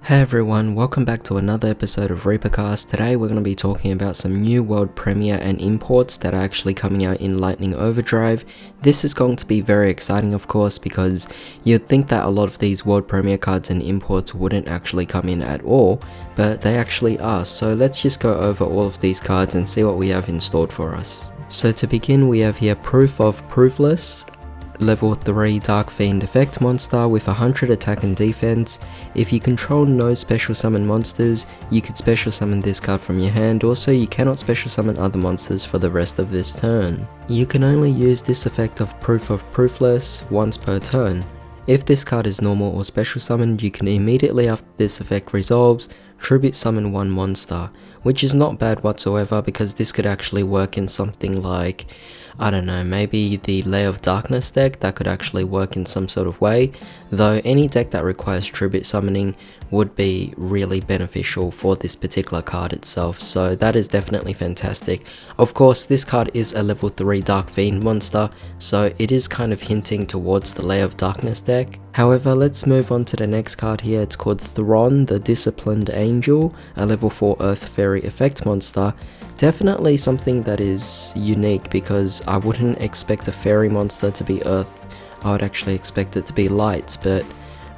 Hey everyone, welcome back to another episode of ReaperCast. Today we're going to be talking about some new world premiere and imports that are actually coming out in Lightning Overdrive. This is going to be very exciting, of course, because you'd think that a lot of these world premiere cards and imports wouldn't actually come in at all, but they actually are. So let's just go over all of these cards and see what we have installed for us. So to begin, we have here Proof of Proofless, level 3 Dark Fiend effect monster with 100 attack and defense. If you control no special summon monsters, you could special summon this card from your hand. Also, you cannot special summon other monsters for the rest of this turn. You can only use this effect of Proof of Proofless once per turn. If this card is normal or special summoned, you can immediately after this effect resolves, tribute summon one monster, which is not bad whatsoever because this could actually work in something like, I don't know, maybe the Layer of Darkness deck. That could actually work in some sort of way, though any deck that requires tribute summoning would be really beneficial for this particular card itself, so that is definitely fantastic. Of course, this card is a level 3 Dark Fiend monster, so it is kind of hinting towards the Layer of Darkness deck. However, let's move on to the next card here. It's called Thrawn, the Disciplined Angel, a level 4 Earth Fairy effect monster. Definitely something that is unique because I wouldn't expect a fairy monster to be Earth. I would actually expect it to be light, but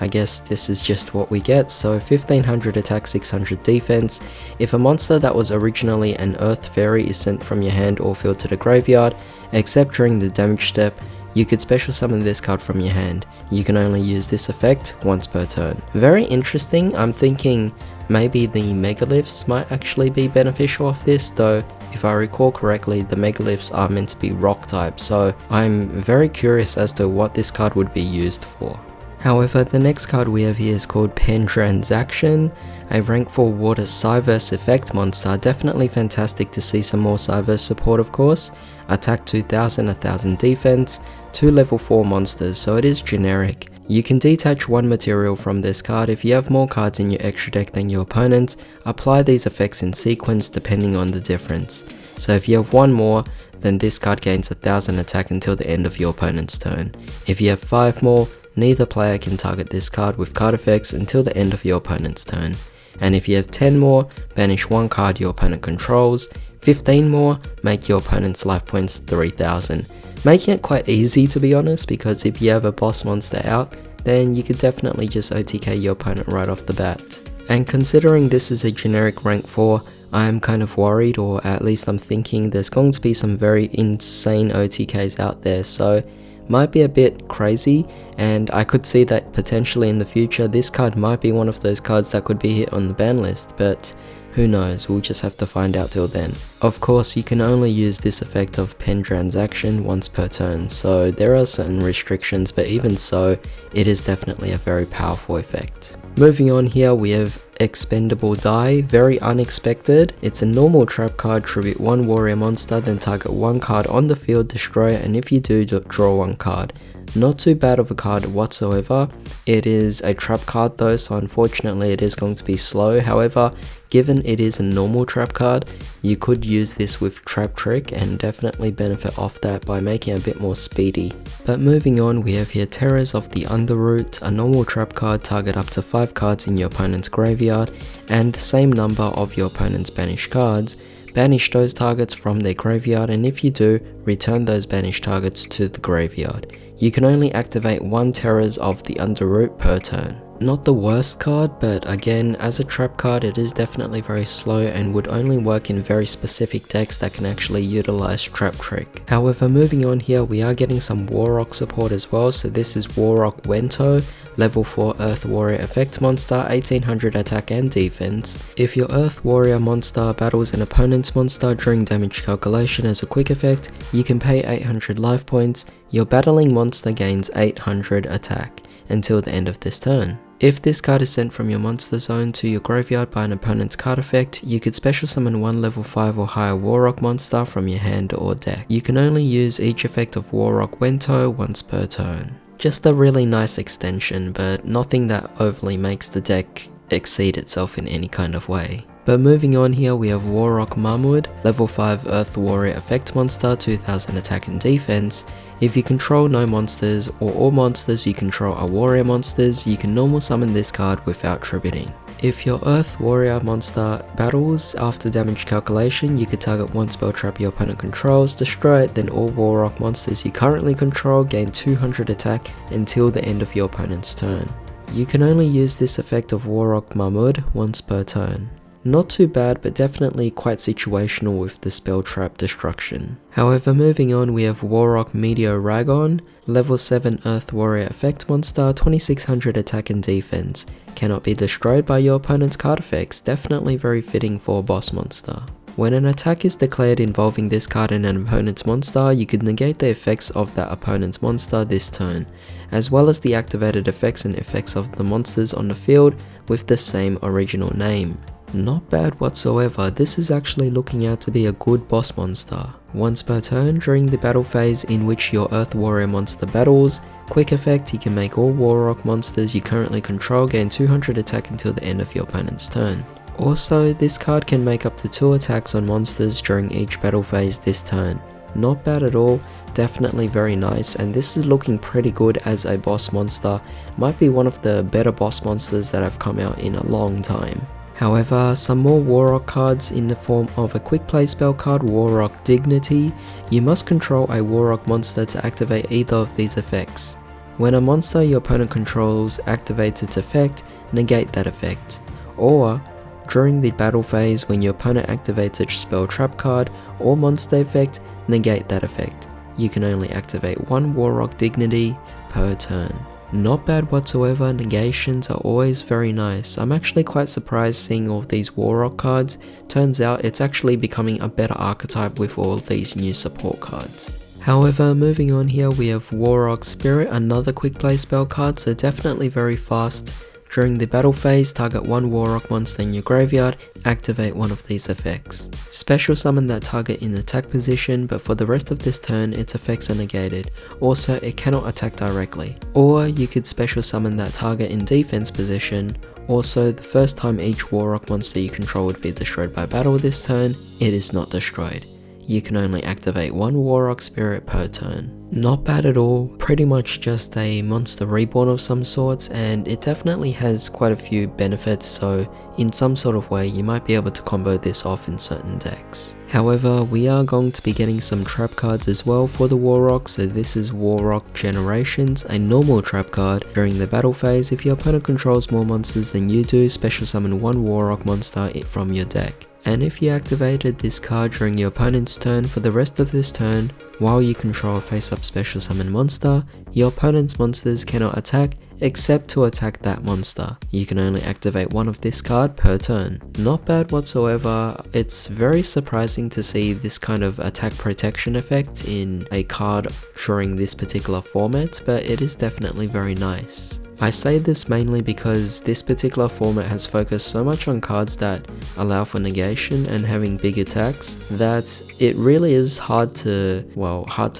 I guess this is just what we get. So 1500 attack, 600 defense. If a monster that was originally an Earth Fairy is sent from your hand or field to the graveyard, except during the damage step, you could special summon this card from your hand. You can only use this effect once per turn. Very interesting. I'm thinking maybe the megaliths might actually be beneficial of this, though if I recall correctly, the megaliths are meant to be rock type, so I'm very curious as to what this card would be used for. However, the next card we have here is called Pen Transaction, a rank 4 water Cyverse effect monster. Definitely fantastic to see some more Cyverse support, of course. Attack 2000, 1000 defense, 2 level 4 monsters, so it is generic. You can detach one material from this card. If you have more cards in your extra deck than your opponents, apply these effects in sequence depending on the difference. So if you have one more, then this card gains 1000 attack until the end of your opponent's turn. If you have 5 more, neither player can target this card with card effects until the end of your opponent's turn. And if you have 10 more, banish one card your opponent controls. 15 more, make your opponent's life points 3000. Making it quite easy, to be honest, because if you have a boss monster out, then you could definitely just OTK your opponent right off the bat. And considering this is a generic rank 4, I am kind of worried, or at least I'm thinking there's going to be some very insane OTKs out there, so might be a bit crazy, and I could see that potentially in the future this card might be one of those cards that could be hit on the ban list, but who knows, we'll just have to find out till then. Of course, you can only use this effect of Pen Transaction once per turn, so there are certain restrictions, but even so, it is definitely a very powerful effect. Moving on here, we have Expendable Die, very unexpected. It's a normal trap card, tribute one warrior monster, then target one card on the field, destroy it, and if you do, draw one card. Not too bad of a card whatsoever. It is a trap card though, so unfortunately it is going to be slow. However, given it is a normal trap card, you could use this with Trap Trick and definitely benefit off that by making it a bit more speedy. But moving on, we have here Terrors of the Underroot, a normal trap card, target up to 5 cards in your opponent's graveyard and the same number of your opponent's banished cards. Banish those targets from their graveyard, and if you do, return those banished targets to the graveyard. You can only activate 1 Terrors of the Underroot per turn. Not the worst card, but again, as a trap card it is definitely very slow and would only work in very specific decks that can actually utilize Trap Trick. However, moving on here, we are getting some Warrock support as well, so this is Warrock Wento, level 4 Earth Warrior effect monster, 1800 attack and defense. If your Earth Warrior monster battles an opponent's monster during damage calculation as a quick effect, you can pay 800 life points. Your battling monster gains 800 attack until the end of this turn. If this card is sent from your monster zone to your graveyard by an opponent's card effect, you could special summon one level 5 or higher Warrock monster from your hand or deck. You can only use each effect of Warrock Wento once per turn. Just a really nice extension, but nothing that overly makes the deck exceed itself in any kind of way. But moving on here, we have Warrock Marmod, level 5 Earth Warrior effect monster, 2000 attack and defense. If you control no monsters, or all monsters you control are warrior monsters, you can normal summon this card without tributing. If your Earth Warrior monster battles, after damage calculation, you could target one spell trap your opponent controls, destroy it, then all warrock monsters you currently control gain 200 attack until the end of your opponent's turn. You can only use this effect of warrock marmod once per turn. Not too bad, but definitely quite situational with the spell trap destruction. However, moving on, we have warrock meteorraigon, level 7 Earth Warrior effect monster, 2600 attack and defense. Cannot be destroyed by your opponent's card effects, definitely very fitting for a boss monster. When an attack is declared involving this card and an opponent's monster, you can negate the effects of that opponent's monster this turn, as well as the activated effects and effects of the monsters on the field with the same original name. Not bad whatsoever, this is actually looking out to be a good boss monster. Once per turn during the battle phase in which your Earth Warrior monster battles, quick effect, you can make all warrock monsters you currently control gain 200 attack until the end of your opponent's turn. Also, this card can make up to 2 attacks on monsters during each battle phase this turn. Not bad at all, definitely very nice, and this is looking pretty good as a boss monster. Might be one of the better boss monsters that have come out in a long time. However, some more warrock cards in the form of a quick play spell card, Warrock Dignity. You must control a warrock monster to activate either of these effects. When a monster your opponent controls activates its effect, negate that effect. Or, during the battle phase when your opponent activates its spell trap card or monster effect, negate that effect. You can only activate one Warrock Dignity per turn. Not bad whatsoever, negations are always very nice. I'm actually quite surprised seeing all of these warrock cards. Turns out it's actually becoming a better archetype with all of these new support cards. However, moving on here, we have Warrock Spirit, another quick play spell card, so definitely very fast. During the battle phase, target one warrock monster in your graveyard, activate one of these effects. Special summon that target in attack position, but for the rest of this turn its effects are negated. Also, it cannot attack directly. Or you could special summon that target in defense position. Also, the first time each warrock monster you control would be destroyed by battle this turn, it is not destroyed. You can only activate one Warrock Spirit per turn. Not bad at all, pretty much just a monster reborn of some sorts, and it definitely has quite a few benefits, so in some sort of way you might be able to combo this off in certain decks. However, we are going to be getting some trap cards as well for the Warrock, so this is Warrock Generations, a normal trap card. During the battle phase, if your opponent controls more monsters than you do, special summon one Warrock monster from your deck. And if you activated this card during your opponent's turn, for the rest of this turn, while you control a face-up special summon monster, your opponent's monsters cannot attack except to attack that monster. You can only activate one of this card per turn. Not bad whatsoever. It's very surprising to see this kind of attack protection effect in a card during this particular format, but it is definitely very nice. I say this mainly because this particular format has focused so much on cards that allow for negation and having big attacks that it really is hard to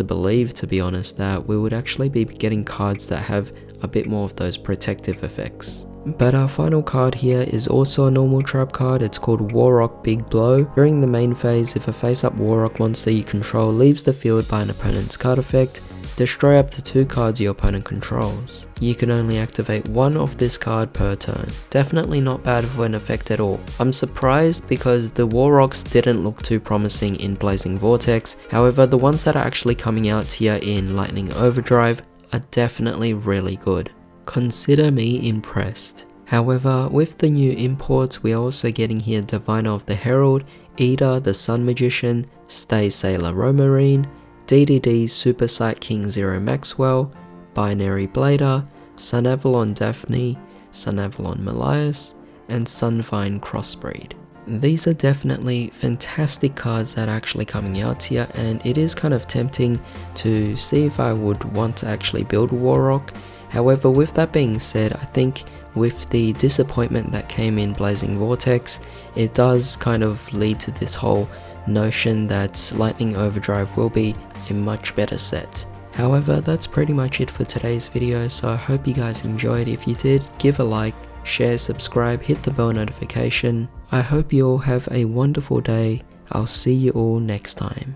believe, to be honest, that we would actually be getting cards that have a bit more of those protective effects. But our final card here is also a normal trap card. It's called Warrock Big Blow. During the main phase, if a face-up warrock monster you control leaves the field by an opponent's card effect, destroy up to 2 cards your opponent controls. You can only activate one of this card per turn. Definitely not bad for an effect at all. I'm surprised because the Warrocks didn't look too promising in Blazing Vortex, however the ones that are actually coming out here in Lightning Overdrive are definitely really good. Consider me impressed. However, with the new imports, we are also getting here Diviner of the Herald, Ida the Sun Magician, Stay Sailor Romarine, DDD Super Sight King Zero Maxwell, Binary Blader, Sun Avalon Daphne, Sun Avalon Melias, and Sunvine Crossbreed. These are definitely fantastic cards that are actually coming out here, and it is kind of tempting to see if I would want to actually build a Warrock. However, with that being said, I think with the disappointment that came in Blazing Vortex, it does kind of lead to this whole notion that Lightning Overdrive will be a much better set. However, that's pretty much it for today's video, so I hope you guys enjoyed. If you did, give a like, share, subscribe, hit the bell notification. I hope you all have a wonderful day. I'll see you all next time.